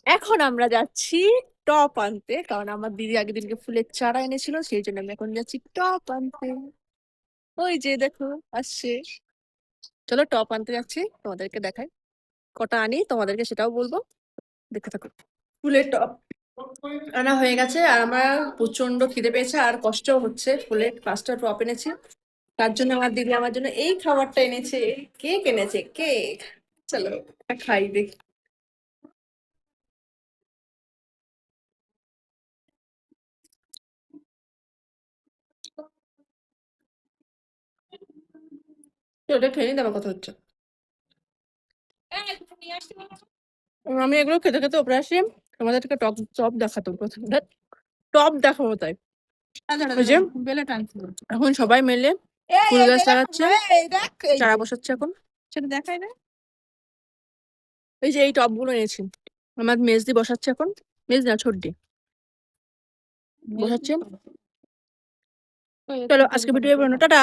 এখন আমরা যাচ্ছি টপ আনতে, কারণ আমার দিদি আগের দিনকে ফুলের চারা এনেছিল, সেই জন্য আমি এখন যাচ্ছি টপ আনতে। ওই যে দেখো আসছে। চলো টপ আনতে যাচ্ছি, তোমাদেরকে দেখাই কটা আনি, তোমাদেরকে সেটাও বলবো, দেখতে থাকো। ফুলের টপ আনা হয়ে গেছে, আর আমার প্রচন্ড খিদে পেয়েছে আর কষ্টও হচ্ছে। ফুলের 5টা টপ এনেছি, তার জন্য আমার দিদি আমার জন্য এই খাবারটা এনেছে, কেক এনেছে, কেক। চলো এটা খাই দেখি। তো ওটা খেয়ে নিতে আমার কথা হচ্ছে। আমি এগুলো খেতে খেতে ওপরে আসি, তোমাদেরকে টপ টপ দেখাতো প্রথমে, টপ দেখাবো তাই। ওই যে এখন সবাই মিলে ফুল গাছ লাগাচ্ছে, চারা বসাচ্ছে এখন। সেটা দেখাই না, এই যে এই টব গুলো এনেছি, আমার মেজদি বসাচ্ছে এখন, মেজদি না ছোটদি বসাচ্ছে। চলো আজকে ভিডিও বানানো, টাটা।